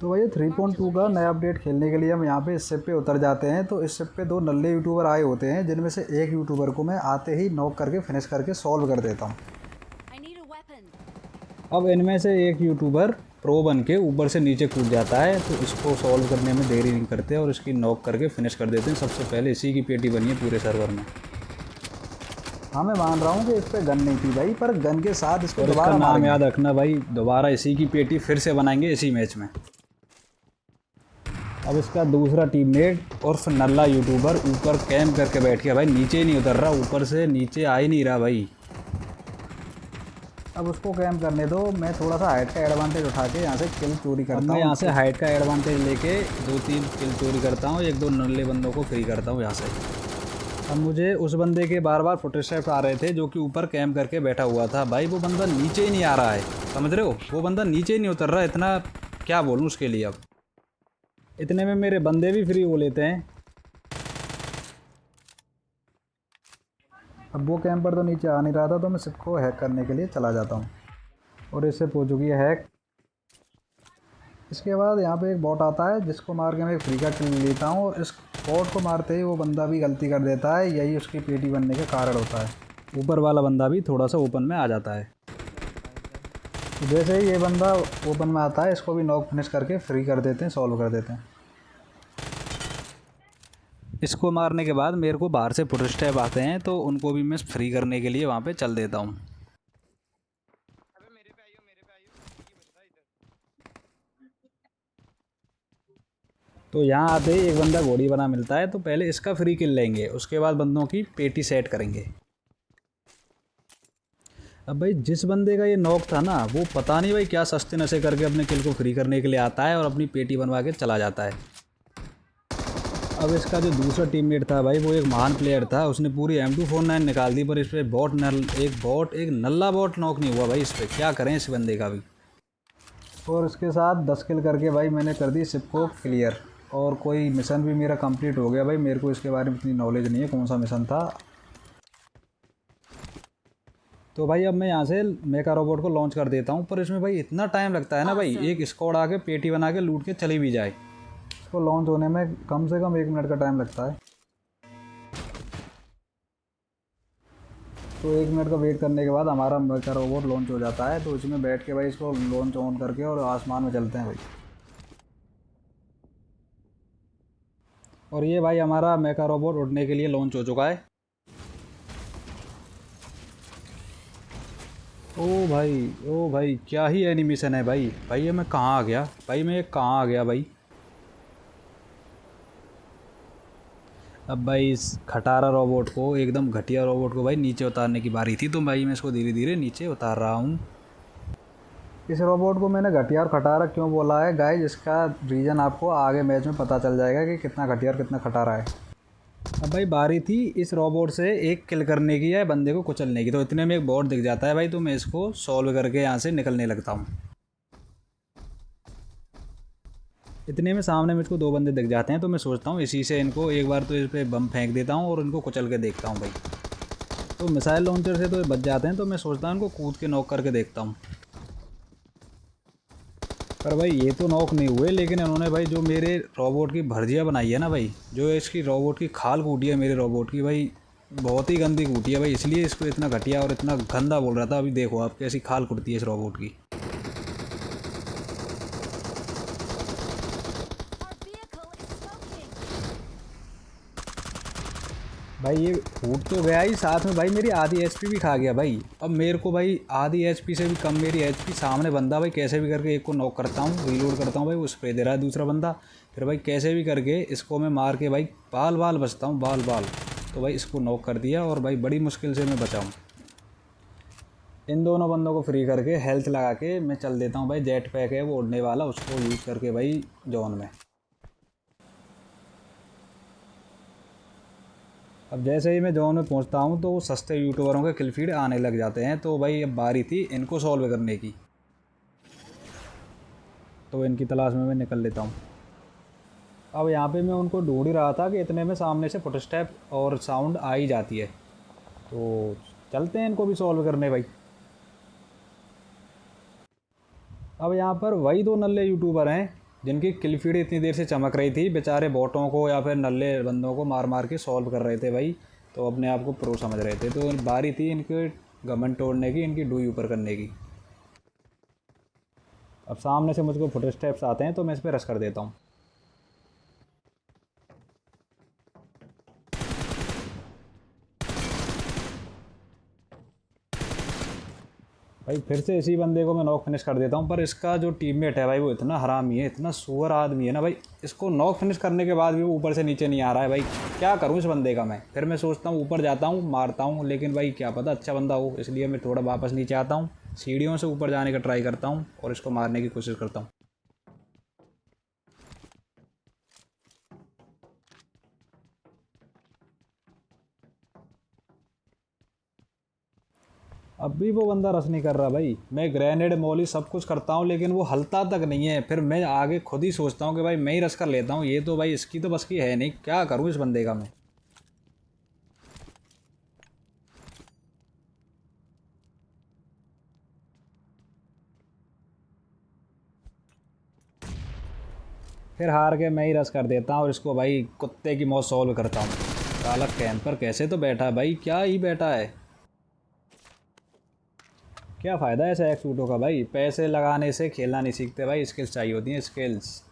तो भाई 3.2 का नया अपडेट खेलने के लिए हम यहाँ पे इस शिप पे उतर जाते हैं। तो इस शिप पे दो नल्ले यूट्यूबर आए होते हैं, जिनमें से एक यूट्यूबर को मैं आते ही नॉक करके फिनिश करके सॉल्व कर देता हूँ। अब इनमें से एक यूट्यूबर प्रो बन के ऊपर से नीचे कूद जाता है, तो इसको सॉल्व करने में देरी नहीं करते और इसकी नॉक करके फिनिश कर देते हैं। सबसे पहले इसी की पेटी बनी है पूरे सर्वर में। हाँ, मैं मान रहा हूँ कि इस पर गन नहीं थी भाई, पर गन के साथ इसको और इसका दोबारा नाम मारेंगे। याद रखना भाई, दोबारा इसी की पेटी फिर से बनाएंगे इसी मैच में। अब इसका दूसरा टीममेट और फिर नल्ला यूट्यूबर ऊपर कैंप करके बैठ गया भाई, नीचे ही नहीं उतर रहा, ऊपर से नीचे आ ही नहीं रहा भाई। अब उसको कैम करने दो, मैं थोड़ा सा हाइट का एडवांटेज उठा के यहाँ से किल चोरी अब करता मैं हूँ। यहाँ से हाइट का एडवांटेज लेके 2-3 किल चोरी करता हूँ, 1-2 नल्ले बंदों को फ्री करता हूँ यहाँ से। अब मुझे उस बंदे के बार बार फुटस्टेप्स आ रहे थे जो कि ऊपर कैंप करके बैठा हुआ था भाई। वो बंदा नीचे ही नहीं आ रहा है, समझ रहे हो, वो बंदा नीचे ही नहीं उतर रहा। इतना क्या बोलूँ उसके लिए। अब इतने में मेरे बंदे भी फ्री हो लेते हैं। अब वो कैंपर तो नीचे आ नहीं रहा था, तो मैं शिप को हैक करने के लिए चला जाता हूँ और इससे हो चुकी है हैक। इसके बाद यहाँ पे एक बॉट आता है, जिसको मार के मैं एक फ्री का किल लेता हूँ और इस बॉट को मारते ही वो बंदा भी गलती कर देता है। यही उसकी पेटी बनने का कारण होता है। ऊपर वाला बंदा भी थोड़ा सा ओपन में आ जाता है। तो जैसे ही ये बंदा ओपन में आता है, इसको भी नॉक फिनिश करके फ्री कर देते हैं, सॉल्व कर देते हैं। इसको मारने के बाद मेरे को बाहर से फुटस्टेप आते हैं, तो उनको भी मैं फ्री करने के लिए वहाँ पे चल देता हूँ। तो यहाँ आते ही एक बंदा घोड़ी बना मिलता है, तो पहले इसका फ्री किल लेंगे, उसके बाद बंदों की पेटी सेट करेंगे। अब भाई जिस बंदे का ये नॉक था ना, वो पता नहीं भाई क्या सस्ते नशे करके अपने किल को फ्री करने के लिए आता है और अपनी पेटी बनवा के चला जाता है। अब इसका जो दूसरा टीममेट था भाई, वो एक महान प्लेयर था, उसने पूरी M249 निकाल दी, पर इस पर एक नल्ला बॉट नॉक नहीं हुआ भाई। इस पर क्या करें इस बंदे का भी। और इसके साथ 10 किल करके भाई मैंने कर दी शिप को क्लियर, और कोई मिशन भी मेरा कंप्लीट हो गया भाई। मेरे को इसके बारे में इतनी नॉलेज नहीं है कौन सा मिशन था। तो भाई अब मैं यहाँ से मेका रोबोट को लॉन्च कर देता हूँ, पर इसमें भाई इतना टाइम लगता है ना भाई, एक स्क्वाड आके पेटी बना के लूट के चली भी जाए। इसको लॉन्च होने में कम से कम 1 मिनट का टाइम लगता है। तो 1 मिनट का वेट करने के बाद हमारा मेका रोबोट लॉन्च हो जाता है। तो इसमें बैठ के भाई इसको लॉन्च ऑन करके और आसमान में चलते हैं भाई। और ये भाई हमारा मेका रोबोट उड़ने के लिए लॉन्च हो चुका है। ओ भाई क्या ही एनिमेशन है भाई। भाई ये मैं कहाँ आ गया भाई, मैं ये कहाँ आ गया भाई। अब भाई इस खटारा रोबोट को, एकदम घटिया रोबोट को भाई नीचे उतारने की बारी थी, तो भाई मैं इसको धीरे धीरे नीचे उतार रहा हूँ। इस रोबोट को मैंने घटिया और खटारा क्यों बोला है गाइस, इसका रीज़न आपको आगे मैच में पता चल जाएगा कि कितना घटिया और कितना खटारा है। अब भाई बारी थी इस रोबोट से एक किल करने की या बंदे को कुचलने की। तो इतने में एक बॉट दिख जाता है भाई, तो मैं इसको सॉल्व करके यहाँ से निकलने लगता हूँ। इतने में सामने मुझको 2 बंदे दिख जाते हैं, तो मैं सोचता हूँ इसी से इनको एक बार तो इस पर बम फेंक देता हूँ और इनको कुचल के देखता हूँ भाई। तो मिसाइल लॉन्चर से तो बच जाते हैं, तो मैं सोचता हूँ इनको कूद के नॉक करके देखता हूँ। पर भाई ये तो नॉक नहीं हुए, लेकिन इन्होंने भाई जो मेरे रोबोट की भर्जिया बनाई है ना भाई, जो इसकी रोबोट की खाल कूटी है मेरे रोबोट की भाई, बहुत ही गंदी कूटी है भाई। इसलिए इसको इतना घटिया और इतना गंदा बोल रहा था। अभी देखो आप कैसी खाल कुटती है इस रोबोट की। भाई ये फूट तो गया ही, साथ में भाई मेरी आधी एचपी भी खा गया भाई। अब मेरे को भाई आधी एचपी से भी कम मेरी एचपी, सामने बंदा भाई कैसे भी करके एक को नॉक करता हूँ, रीलोड करता हूँ भाई, वो स्प्रे दे रहा है दूसरा बंदा। फिर भाई कैसे भी करके इसको मैं मार के भाई बाल बाल बचता हूँ, बाल बाल। तो भाई इसको नॉक कर दिया और भाई बड़ी मुश्किल से मैं बचाऊँ। इन दोनों बंदों को फ्री करके हेल्थ लगा के मैं चल देता हूँ भाई। जेट पैक है वो उड़ने वाला, उसको यूज़ करके भाई जोन में। अब जैसे ही मैं जोन में पहुंचता हूं, तो सस्ते यूट्यूबरों के किल फीड आने लग जाते हैं। तो भाई अब बारी थी इनको सॉल्व करने की, तो इनकी तलाश में मैं निकल लेता हूं। अब यहाँ पे मैं उनको ढूंढ ही रहा था कि इतने में सामने से फुटस्टेप और साउंड आ ही जाती है। तो चलते हैं इनको भी सॉल्व करने भाई। अब यहाँ पर वही 2 नल्ले यूट्यूबर हैं जिनकी किल फीड इतनी देर से चमक रही थी, बेचारे बॉटों को या फिर नल्ले बंदों को मार मार के सॉल्व कर रहे थे भाई। तो अपने आप को प्रो समझ रहे थे। तो बारी थी इनके घमंड तोड़ने की, इनकी डूई ऊपर करने की। अब सामने से मुझको फुट स्टेप्स आते हैं तो मैं इस पर रश कर देता हूँ। भाई फिर से इसी बंदे को मैं नॉक फिनिश कर देता हूँ। पर इसका जो टीममेट है भाई वो इतना हरामी है, इतना सुअर आदमी है ना भाई। इसको नॉक फिनिश करने के बाद भी वो ऊपर से नीचे नहीं आ रहा है भाई। क्या करूँ इस बंदे का मैं। फिर मैं सोचता हूँ ऊपर जाता हूँ मारता हूँ, लेकिन भाई क्या पता अच्छा बंदा हो, इसलिए मैं थोड़ा वापस नीचे आता हूँ, सीढ़ियों से ऊपर जाने का ट्राई करता हूँ और इसको मारने की कोशिश करता हूँ। अब भी वो बंदा रस नहीं कर रहा भाई। मैं ग्रेनेड मॉली सब कुछ करता हूँ लेकिन वो हलता तक नहीं है। फिर मैं आगे खुद ही सोचता हूँ कि भाई मैं ही रस कर लेता हूँ, ये तो भाई इसकी तो बस की है नहीं। क्या करूँ इस बंदे का मैं। फिर हार के मैं ही रस कर देता हूँ और इसको भाई कुत्ते की मौत सॉल्व करता हूँ। साला कैंपर कैसे तो बैठा है भाई, क्या ही बैठा है। क्या फ़ायदा है ऐसे एक सूटों का भाई। पैसे लगाने से खेलना नहीं सीखते भाई, स्किल्स चाहिए होती हैं, स्किल्स।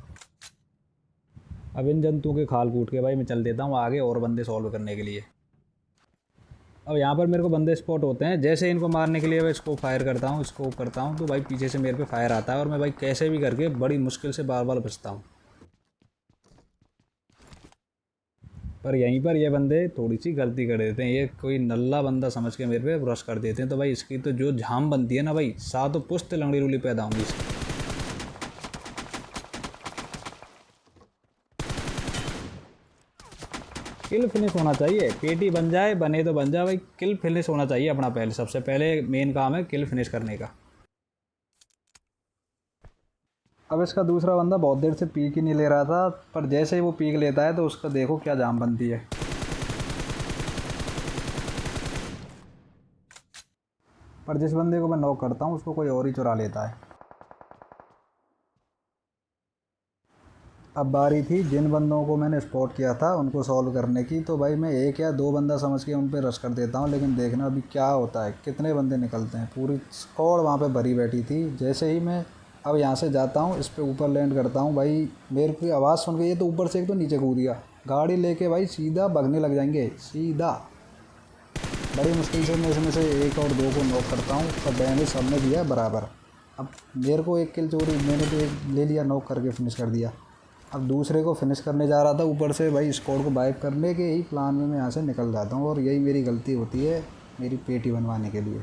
अब इन जंतुओं के खाल कूट के भाई मैं चल देता हूँ आगे और बंदे सॉल्व करने के लिए। अब यहाँ पर मेरे को बंदे स्पॉट होते हैं। जैसे इनको मारने के लिए मैं इसको फायर करता हूँ, स्कोप करता हूँ, तो भाई पीछे से मेरे पे फायर आता है और मैं भाई कैसे भी करके बड़ी मुश्किल से बार बार बचता हूँ। पर यहीं पर ये बंदे थोड़ी सी गलती कर देते हैं। ये कोई नल्ला बंदा समझ के मेरे पे ब्रश कर देते हैं। तो भाई इसकी तो जो झाम बनती है ना भाई, सातों पुश्त लंगड़ी रूली पैदा होंगी इसकी। किल फिनिश होना चाहिए, पेटी बन जाए बने तो बन जाए भाई, किल फिनिश होना चाहिए अपना। पहले सबसे पहले मेन काम है किल फिनिश करने का। अब इसका दूसरा बंदा बहुत देर से पीक ही नहीं ले रहा था, पर जैसे ही वो पीक लेता है तो उसका देखो क्या जाम बनती है। पर जिस बंदे को मैं नॉक करता हूँ उसको कोई और ही चुरा लेता है। अब बारी थी जिन बंदों को मैंने स्पॉट किया था उनको सॉल्व करने की। तो भाई मैं एक या दो बंदा समझ के उन पर रश कर देता हूँ, लेकिन देखना अभी क्या होता है, कितने बंदे निकलते हैं। पूरी स्क्वाड वहाँ पे भरी बैठी थी। जैसे ही मैं अब यहाँ से जाता हूँ, इस पे ऊपर लैंड करता हूँ भाई, मेरे को आवाज़ सुन के ये तो ऊपर से एक तो नीचे कूद गया। गाड़ी लेके भाई सीधा भगने लग जाएंगे सीधा। बड़ी मुश्किल से मैं इसमें से एक और दो को नॉक करता हूँ, पर डैमेज सबने दिया बराबर। अब मेरे को एक किल चोरी, मैंने तो एक ले लिया, नॉक करके फिनिश कर दिया। अब दूसरे को फिनिश करने जा रहा था, ऊपर से भाई स्क्वाड को वाइप करने के ही प्लान में मैं यहाँ से निकल जाता हूँ, और यही मेरी गलती होती है मेरी पेटी बनवाने के लिए।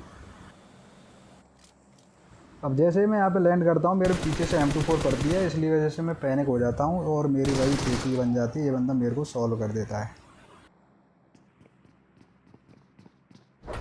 अब जैसे ही मैं यहाँ पे लैंड करता हूँ मेरे पीछे से M24 पड़ती है, इसलिए वजह से मैं पैनिक हो जाता हूँ और मेरी भाई पेटी बन जाती है। ये बंदा मेरे को सॉल्व कर देता है।